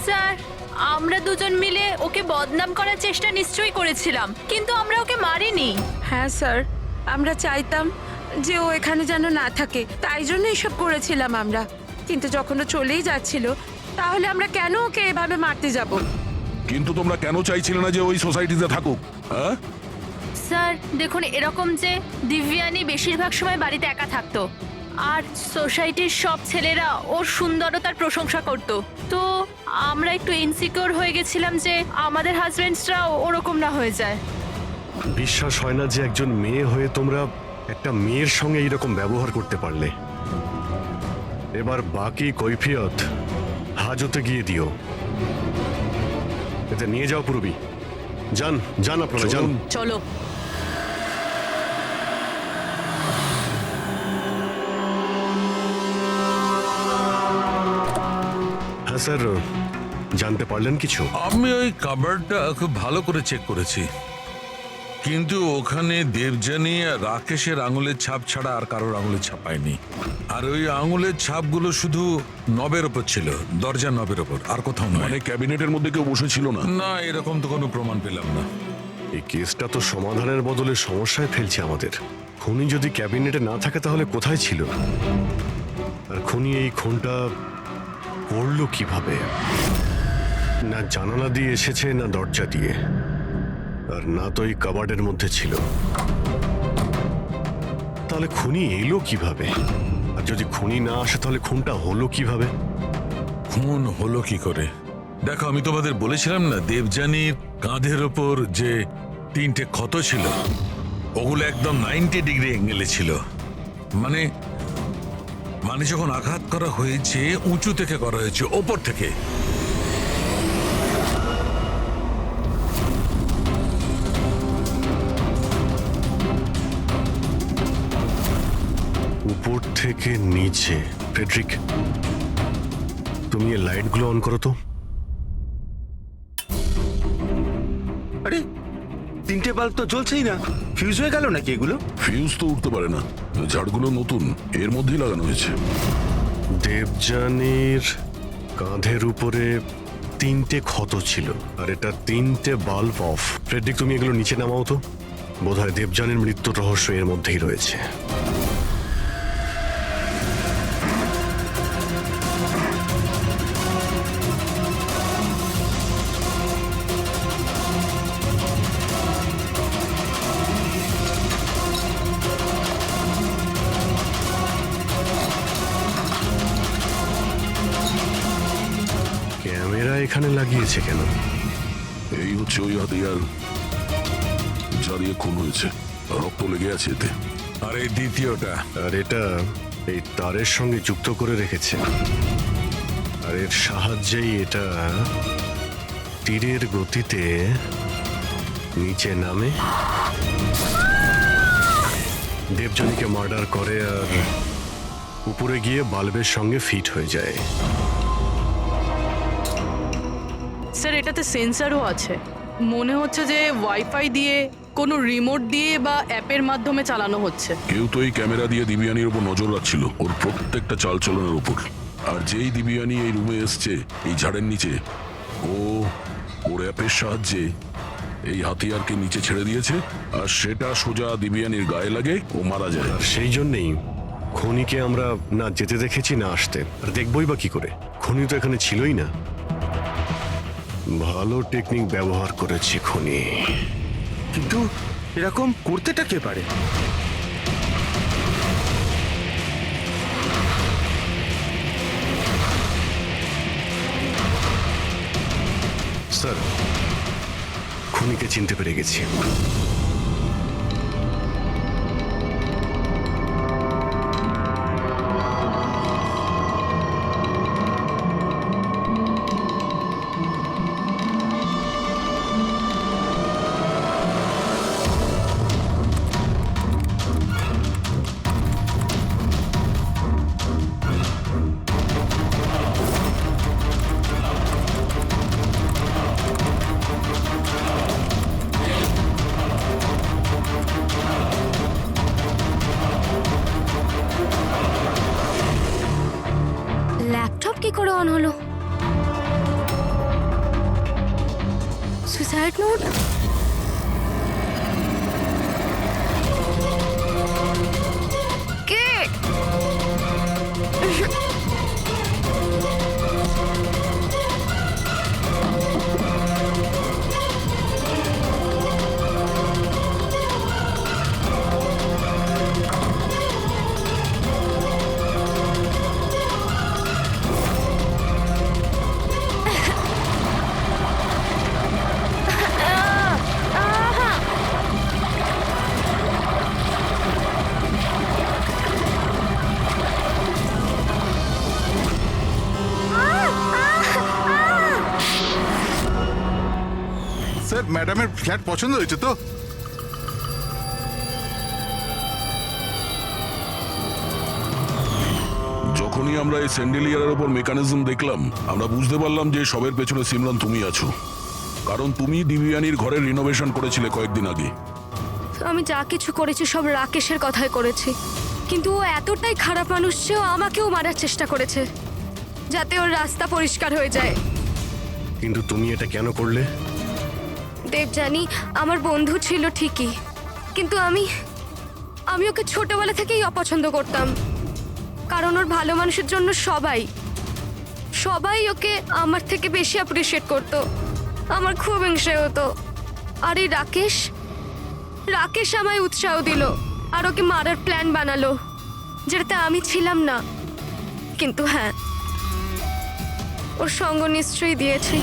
স্যার, আমরা দুজন মিলে ওকে বদনাম করার চেষ্টা নিশ্চয়ই করেছিলাম, কিন্তু আমরা ওকে মারিনি। হ্যাঁ স্যার, আমরা চাইতাম যে ও এখানে যেন না থাকে, তাই জন্য এসব করেছিলাম আমরা। কিন্তু যখন ও চলেই যাচ্ছিল, তাহলে আমরা কেন ওকে এভাবে মারতে যাব? কিন্তু তোমরা কেন চাইছিলে না যে ওই সোসাইটিতে থাকুক? হ্যাঁ স্যার দেখুন, এরকম যে দিব্যানী বেশিরভাগ সময় বাড়িতে একা থাকতো, আর সোসাইটির সব ছেলেরা ওর সুন্দরতার প্রশংসা করত, তো আমরা একটু ইনসিকিউর হয়ে গেছিলাম যে আমাদের হাজবেন্ডসরাও ওরকম না হয়ে যায়। বিশ্বাস হয় না যে একজন মেয়ে হয়ে তোমরা একটা মেয়ের সঙ্গে এইরকম ব্যবহার করতে পারলে। এবার বাকি কৈফিয়ত হাজতে গিয়ে দিও। এতে নিয়ে যাও পুরবি। যান যান আপনারা যান। চলো। হ্যাঁ স্যার, জানতে পারলেন কিছু? আমি ওই কাবার্ডটা খুব ভালো করে চেক করেছি, কিন্তু ওখানে দেবযানী আর রাকেশের আঙুলের ছাপ ছাড়া আর কারোর আঙুলের ছাপ পাইনি। আর ওই আঙুলের ছাপগুলো শুধু নবের ওপর ছিল, দরজা নবের ওপর, আর কোথাও নয়। মানে ক্যাবিনেটের মধ্যে কেউ বসেছিল না? না, এরকম তো কোনো প্রমাণ পেলাম না। এই কেসটা তো সমাধানের বদলে সমস্যায় ফেলছে আমাদের। খুনি যদি ক্যাবিনেটে না থাকে তাহলে কোথায় ছিল? আর খুনি এই খুনটা করলো কিভাবে? না জানালা দিয়ে এসেছে, না দরজা দিয়ে, আর না তো এই কাবার্ডের মধ্যে ছিল। তাহলে খুনি এলো কিভাবে? আর যদি খুনি না আসে তাহলে খুনটা হলো কিভাবে? খুন হলো কি করে? দেখো, আমি তোমাদের বলেছিলাম না দেবযানীর কাঁধের ওপর যে 3টে ক্ষত ছিল, ওগুলো একদম 90 ডিগ্রি অ্যাঙ্গেলে ছিল। মানে মানে যখন আঘাত করা হয়েছে উঁচু থেকে করা হয়েছে, ওপর থেকে। উপর থেকে নিচে। ফ্রেডরিক, তুমি এই লাইটগুলো অন করো তো। আরে 3টে বাল্ব তো জ্বলছেই না, ফিউজ হয়ে গেল নাকি এগুলো? ফিউজ তো উঠতে পারে না, ঝাড়গুলো নতুন, এর মধ্যেই লাগানো হয়েছে। দেবযানীর কাঁধের উপরে 3টে ক্ষত ছিল, আর এটা 3টে বাল্ব অফ। ফ্রেডরিক, তুমি এগুলো নিচে নামাও তো। বোধহয় দেবযানীর মৃত্যুর রহস্য এর মধ্যেই রয়েছে। ক্যামেরা এখানে লাগিয়েছে কেন? এই হচ্ছে ওই হাতিয়ার যা দিয়ে খুন হয়েছে, রক্ত লেগে আছে এতে। আর এই দ্বিতীয়টা? আর এটা এই তারের সঙ্গে যুক্ত করে রেখেছে, আর এর সাহায্যেই এটা তীরের গতিতে নিচে নামে, দেবযানীকে মার্ডার করে, আর উপরে গিয়ে বাল্বের সঙ্গে ফিট হয়ে যায়। স্যার এটাতে সেন্সারও আছে, মনে হচ্ছে যে ওয়াইফাই দিয়ে, কোনো রিমোট দিয়ে বা অ্যাপের মাধ্যমে চালানো হচ্ছে। কেউ তো এই ক্যামেরা দিয়ে দিবিয়ানির উপর নজর রাখছিল, ওর প্রত্যেকটা চালচলনের উপর। আর যেই দিবিয়ানি এই রুমে এসছে এই ঝাড়ের নিচে, ওর অ্যাপের সাহায্যে এই হাতিয়ারকে নিচে ছেড়ে দিয়েছে, আর সেটা সোজা দিবিয়ানির গায়ে লাগে, ও মারা যায়। আর সেই জন্যেই খনিকে আমরা না যেতে দেখেছি না আসতে। আর দেখবই বা কি করে? খনি তো এখানে ছিলই না। ভালো টেকনিক ব্যবহার করেছি খনি। কিন্তু এরকম করতেটা কে পারে? স্যার, খুনিকে চিনতে পেরে গেছি। করে অন হলো? Suicide note? কে? স্যার ম্যাডামের ফ্ল্যাট পছন্দ হয়েছে তো? যখনই আমরা এই স্যান্ডেলিয়ারের ওপর মেকানিজম দেখলাম, আমরা বুঝতে পারলাম যে সবের পেছনে সিমরান তুমি আছো। কারণ তুমি দিব্যানীর ঘরের রিনোভেশন করেছিলে কয়েকদিন আগে। আমি যা কিছু করেছি সব রাকেশের কথাই করেছি, কিন্তু ও এতটাই খারাপ মানুষ যে ও আমাকেও মারার চেষ্টা করেছে, যাতে ওর রাস্তা পরিষ্কার হয়ে যায়। কিন্তু তুমি এটা কেন করলে? দেবযানী আমার বন্ধু ছিল ঠিকই, কিন্তু আমি ওকে ছোটবেলা থেকেই অপছন্দ করতাম। কারণ ওর ভালো মানুষের জন্য সবাই ওকে আমার থেকে বেশি অ্যাপ্রিসিয়েট করতো। আমার খুব হিংসে হতো। আর এই রাকেশ আমায় উৎসাহ দিল আর ওকে মারার প্ল্যান বানালো, যেটাতে আমি ছিলাম না। কিন্তু হ্যাঁ, ওর সঙ্গ নিশ্চয়ই দিয়েছি।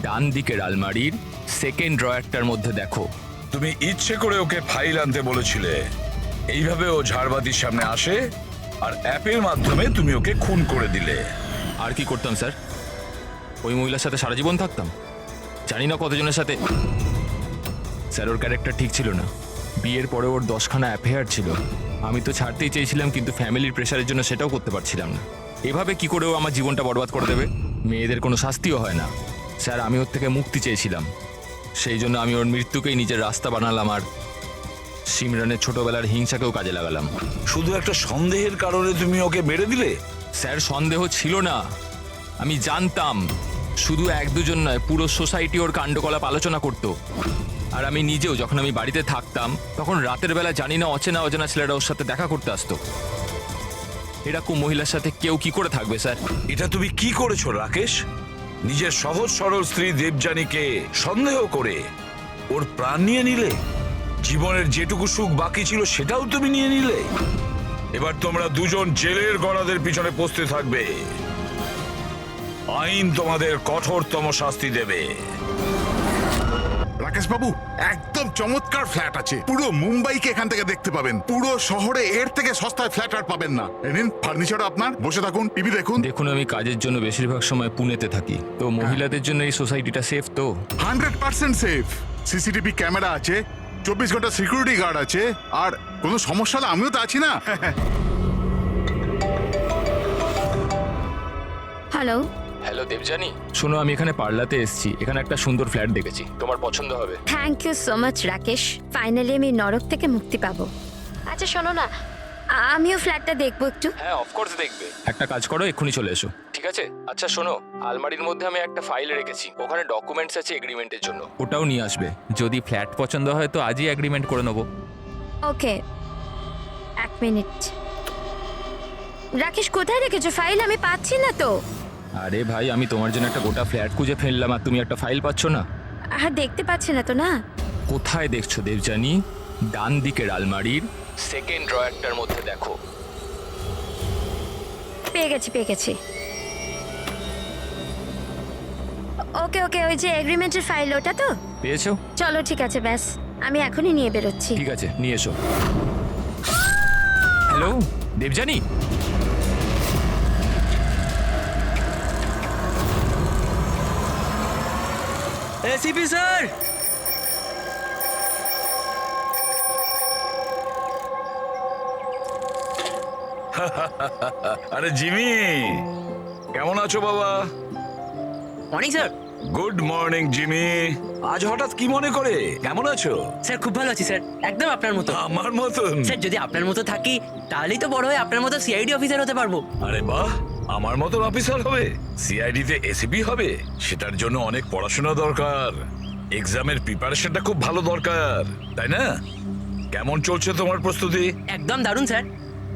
ডান দিকের আলমারির সেকেন্ড ড্রয়ারটার মধ্যে দেখো। তুমি ইচ্ছে করে ওকে ফাইল আনতে বলেছিলে, এইভাবে ও ঝাড়বাতির সামনে আসে আর অ্যাপের মাধ্যমে তুমি ওকে খুন করে দিলে। আর কি করতাম স্যার? ওই মহিলার সাথে সারা জীবন থাকতাম? জানি না কতজনের সাথে। স্যার ওর ক্যারেক্টার ঠিক ছিল না। বিয়ের পরে ওর 10খানা অ্যাফেয়ার ছিল। আমি তো ছাড়তেই চেয়েছিলাম, কিন্তু ফ্যামিলির প্রেশারের জন্য সেটাও করতে পারছিলাম না। এভাবে কি করে ও আমার জীবনটা বরবাদ করে দেবে? মেয়েদের কোনো শাস্তিও হয় না। স্যার আমি ওর থেকে মুক্তি চেয়েছিলাম, সেই জন্য আমি ওর মৃত্যুকেই নিজের রাস্তা বানালাম আর সিমরানের ছোটবেলার হিংসাকেও কাজে লাগালাম। শুধু একটা সন্দেহের কারণে তুমি ওকে মেরে দিলে? স্যার সন্দেহ ছিল না, আমি জানতাম। শুধু 1-2 জন নয়, পুরো সোসাইটি ওর কাণ্ডকলাপ আলোচনা করত। আর আমি নিজেও যখন আমি বাড়িতে থাকতাম, তখন রাতের বেলা জানি না অচেনা ছেলেরা ওর সাথে দেখা করতে আসতো। এরকম মহিলার সাথে কেউ কি করে থাকবে স্যার? এটা তুমি কি করেছো রাকেশ? নিজের সহজ সরল স্ত্রী দেবযানীকে সন্দেহ করে ওর প্রাণ নিয়ে নিলে। জীবনের যেটুকু সুখ বাকি ছিল সেটাও তুমি নিয়ে নিলে। এবার তোমরা দুজন জেলের গড়াদের পিছনে পৌঁছতে থাকবে। আইন তোমাদের কঠোরতম শাস্তি দেবে। রাকেশ বাবু, একদম চমৎকার ফ্ল্যাট আছে। পুরো মুম্বাইকে এখান থেকে দেখতে পাবেন। পুরো শহরে এর থেকে সস্তায় ফ্ল্যাট আর পাবেন না। নিন ফার্নিচার আপনার, বসে থাকুন, টিভি দেখুন। দেখুন আমি কাজের জন্য বেশিরভাগ সময় পুনেতে থাকি, তো মহিলাদের জন্য এই সোসাইটিটা সেফ তো? 100% সেফ। সিসিটিভি ক্যামেরা আছে, 24 ঘন্টা সিকিউরিটি গার্ড আছে, আর কোনো সমস্যা হলে আমিও তো আছি না। হ্যালো হ্যালো দেবযানী, শোনো আমি এখানে পার্লাতে এসেছি। এখানে একটা সুন্দর ফ্ল্যাট দেখেছি, তোমার পছন্দ হবে। Thank you so much Rakesh, finally আমি নরক থেকে মুক্তি পাবো। আচ্ছা শোনো না, আমিও ফ্ল্যাটটা দেখবো একটু। হ্যাঁ অফকোর্স দেখবে। একটা কাজ করো, এক্ষুনি চলে এসো, ঠিক আছে? আচ্ছা শোনো, আলমারির মধ্যে আমি একটা ফাইল রেখেছি, ওখানে ডকুমেন্টস আছে এগ্রিমেন্টের জন্য, ওটাও নিয়ে আসবে। যদি ফ্ল্যাট পছন্দ হয় তো আজই এগ্রিমেন্ট করে নেবো। ওকে, 1 মিনিট। রাকেশ কোথায় রেখেছো ফাইল? আমি পাচ্ছি না তো। আরে ভাই, আমি তোমার জন্য একটা গোটা ফ্ল্যাট খুঁজে ফেললাম আর তুমি একটা ফাইল পাচ্ছ না? দেখতে পাচ্ছি না তো। না, কোথায় দেখছো দেবযানী? ডান দিকের আলমারির সেকেন্ড ড্রয়ারটার মধ্যে দেখো। পেয়ে গেছি। ওকে, ওই যে এগ্রিমেন্টের ফাইল, ওটা তো? পেয়েছো? চলো ঠিক আছে, ব্যাস আমি এখনই নিয়ে বেরোচ্ছি। ঠিক আছে, নিয়ে এসো। হ্যালো দেবযানী, এসিপি স্যার, আরে জিমি, কেমন আছো বাবা? Morning sir. Good morning Jimmy. আজ হঠাৎ কি মনে করে? কেমন আছো? স্যার খুব ভালো আছি স্যার, একদম আপনার মতো। আমার মতন? স্যার যদি আপনার মতো থাকি তাহলেই তো বড় হয়ে আপনার মতো সিআইডি অফিসার হতে পারবো। আরে বাহ, আমার মতন অফিসার হবে, সিআইডি তে এসিপি হবে, সেটার জন্য অনেক পড়াশোনা দরকার, এক্সামের প্রিপারেশনটা খুব ভালো দরকার, তাই না? কেমন চলছে তোমার প্রস্তুতি? একদম দারুণ স্যার।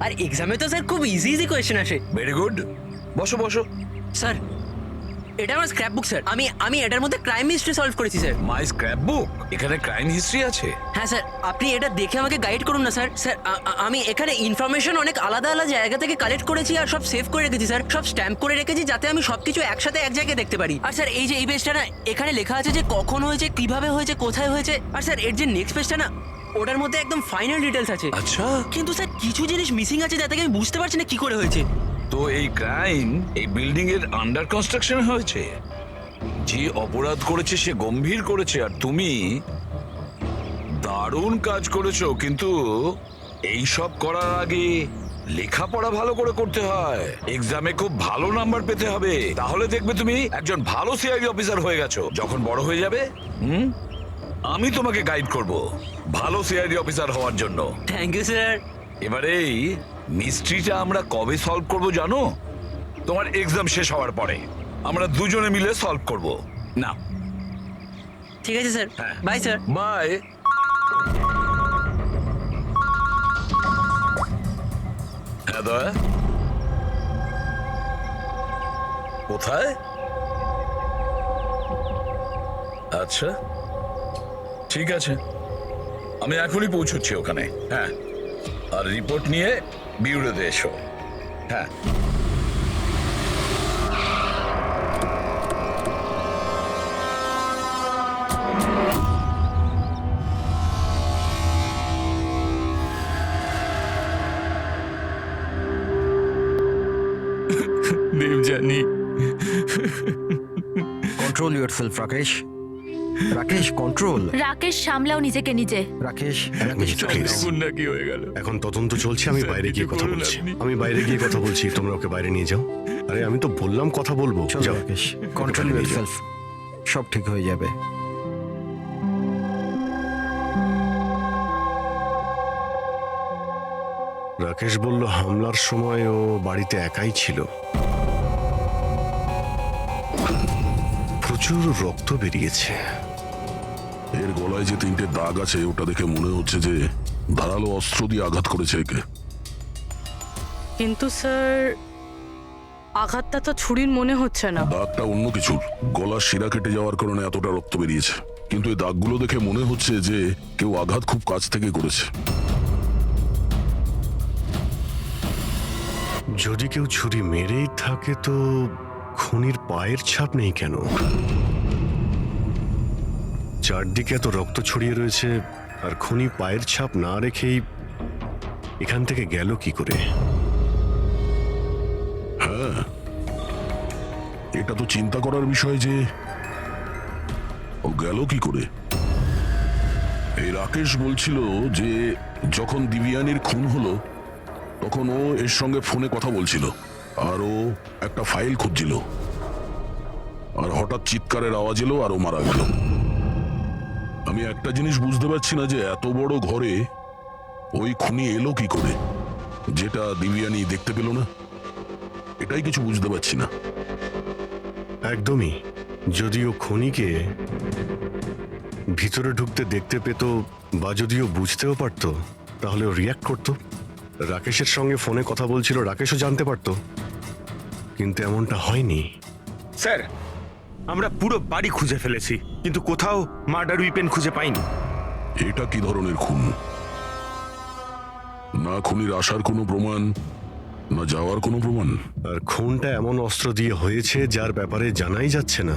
আর এক্সামে তো স্যার খুব ইজি ইজি কোয়েশ্চেন আসে। ভেরি গুড, বসো বসো। স্যার, এটা আমার স্ক্র্যাপ বুক স্যার। আমি এটার মধ্যে ক্রাইম হিস্ট্রি সলভ করেছি স্যার। মাই স্ক্র্যাপ বুক, এখানে ক্রাইম হিস্ট্রি আছে? হ্যাঁ স্যার, আপনি এটা দেখে আমাকে গাইড করুন না স্যার। স্যার, আমি এখানে ইনফরমেশন অনেক আলাদা আলাদা জায়গা থেকে কালেক্ট করেছি আর সব সেভ করে রেখেছি স্যার। সব স্ট্যাম্প করে রেখেছি যাতে আমি সবকিছু একসাথে এক জায়গায় দেখতে পারি। আর স্যার, এই যে এই পেজটা না, এখানে লেখা আছে যে কখন হয়েছে, কিভাবে হয়েছে, কোথায় হয়েছে। আর স্যার, এর যে নেক্সট পেজটা না, ওটার মধ্যে একদম ফাইনাল ডিটেলস আছে। আচ্ছা, কিন্তু স্যার কিছু জিনিস মিসিং আছে যাতে আমি বুঝতে পারছি না কি করে হয়েছে। তো এই ক্রাইম এই বিল্ডিং এর আন্ডার কনস্ট্রাকশন হয়েছে? যে অপরাধ করেছে সে গম্ভীর করেছে, আর তুমি দারুণ কাজ করেছো, কিন্তু এই সব করার আগে লেখাপড়া ভালো করে করতে হয়, এক্সামে খুব ভালো নাম্বার পেতে হবে, তাহলে দেখবে তুমি একজন ভালো সিআইডি অফিসার হয়ে গেছো। যখন বড় হয়ে যাবে আমি তোমাকে গাইড করব ভালো সিআইডি অফিসার হওয়ার জন্য। Thank you sir. এবারে এই মিস্ট্রিটা আমরা কবে সলভ করব জানো? তোমার এক্সাম শেষ হওয়ার পরে আমরা দুজনে মিলে সলভ করব। না, ঠিক আছে স্যার, বাই স্যার। বাই। হ্যাঁ দয়া, কোথায়? আচ্ছা ঠিক আছে, আমি এখনই পৌঁছচ্ছি ওখানে। হ্যাঁ, আর রিপোর্ট নিয়ে বিউরোতে এসো। হ্যাঁ, Debjani, control yourself Rakesh. Rakesh, control. Rakesh, সামলাও নিজেকে নিজে। রাকেশ, Please. দেখুন না কি হয়ে গেল। এখন তদন্ত চলছে, আমি বাইরে গিয়ে কথা বলছি। তোমরা ওকে বাইরে নিয়ে যাও। আরে আমি তো বললাম কথা বলবো। চলো যাও। রাকেশ, কন্ট্রোল বাইরে নিয়ে যাও। ইয়োরসেলফ। সব ঠিক হয়ে যাবে। রাকেশ বলল হামলার সময় ও বাড়িতে একাই ছিল। প্রচুর রক্ত বেরিয়েছে। এর গলায় যে 3টে দাগ আছে ওটা দেখে মনে হচ্ছে যে ধারালো অস্ত্র দিয়ে আঘাত করেছে একে। কিন্তু স্যার, আঘাতটা তো ছুরির মনে হচ্ছে না। দাগটা অন্য কিছুর, গলার শিরা কেটে যাওয়ার কারণে এতটা রক্ত বেরিয়েছে। কিন্তু এই দাগগুলো দেখে মনে হচ্ছে যে কেউ আঘাত খুব কাছ থেকে করেছে। যদি কেউ ছুরি মেরেই থাকে তো খুনির পায়ের ছাপ নেই কেন? চারদিকে এত রক্ত ছড়িয়ে রয়েছে, আর খুনি পায়ের ছাপ না রেখেই এখান থেকে গেল কি করে? হ্যাঁ, এটা তো চিন্তা করার বিষয় যে ও গেল কি করে। এই রাকেশ বলছিল যে যখন দিব্যানীর খুন হলো তখন ও এর সঙ্গে ফোনে কথা বলছিল, আর ও একটা ফাইল খুঁজছিল, আর হঠাৎ চিৎকারের আওয়াজ এলো আর ও মারা গেল। আমি একটা জিনিস বুঝতে পারছি না যে এত বড় ঘরে ওই খুনি এলো কি করে, যেটা দিব্যানী দেখতে পেল না। এটাই কিছু বুঝতে পারছি না। একদমই। যদিও খুনিকে ভিতরে ঢুকতে দেখতে পেত বা যদিও বুঝতেও পারত, তাহলে ও রিয়াক্ট করত। রাকেশের সঙ্গে ফোনে কথা বলছিল, রাকেশও জানতে পারত, কিন্তু এমনটা হয়নি। স্যার, আমরা পুরো বাড়ি খুঁজে ফেলেছি, কিন্তু কোথাও মার্ডার উইপেন খুঁজে পাইনি। এটা কি ধরনের খুন? না খুনির আসার কোনো প্রমাণ, না যাওয়ার কোনো প্রমাণ। আর খুনটা এমন অস্ত্র দিয়ে হয়েছে যার ব্যাপারে জানাই যাচ্ছে না।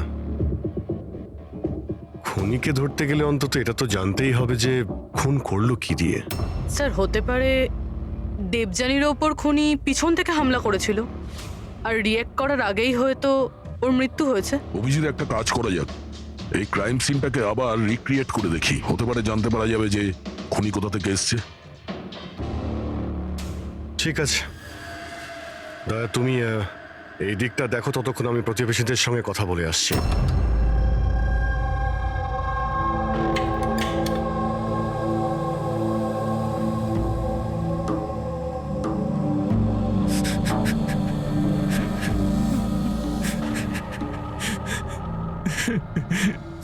খুনিকে ধরতে গেলে অন্তত এটা তো জানতেই হবে যে খুন করলো কি দিয়ে। স্যার, হতে পারে দেবযানীর ওপর খুনি পিছন থেকে হামলা করেছিল, আর রিয়্যাক্ট করার আগেই হয়তো ওর মৃত্যু হয়েছে। অভিজিৎ, একটা কাজ করা যাক, এই ক্রাইম সিনটাকে আবার রিক্রিয়েট করে দেখি। হতে পারে জানতে পারা যাবে যে খুনি কোথা থেকে এসছে। ঠিক আছে দয়া, তুমি এই দিকটা দেখো, ততক্ষণ আমি প্রতিবেশীদের সঙ্গে কথা বলে আসছি।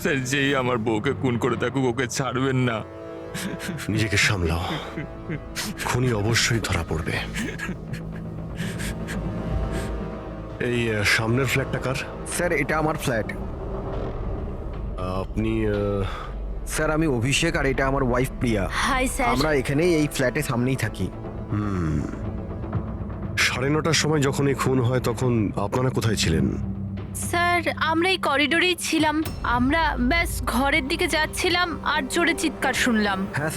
স্যার যেই আমার বউকে খুন করে থাকুক ওকে ছাড়বেন না। নিজেকে সামলাও, খুনি অবশ্যই ধরা পড়বে। এই সামনের ফ্ল্যাটটা কার? স্যার এটা আমার ফ্ল্যাট। আপনি স্যার আমি অভিষেক, আর এটা আমার ওয়াইফ প্রিয়া। Hi sir. আমরা এখানেই এই ফ্ল্যাটের সামনেই থাকি। 9:30টার সময় যখন এই খুন হয় তখন আপনারা কোথায় ছিলেন? স্যার আমরা এই করিডোরেই ছিলাম। আমরা ব্যাস ঘরের দিকে যাচ্ছিলাম আর জোরে চিৎকার শুনলাম। হ্যাঁ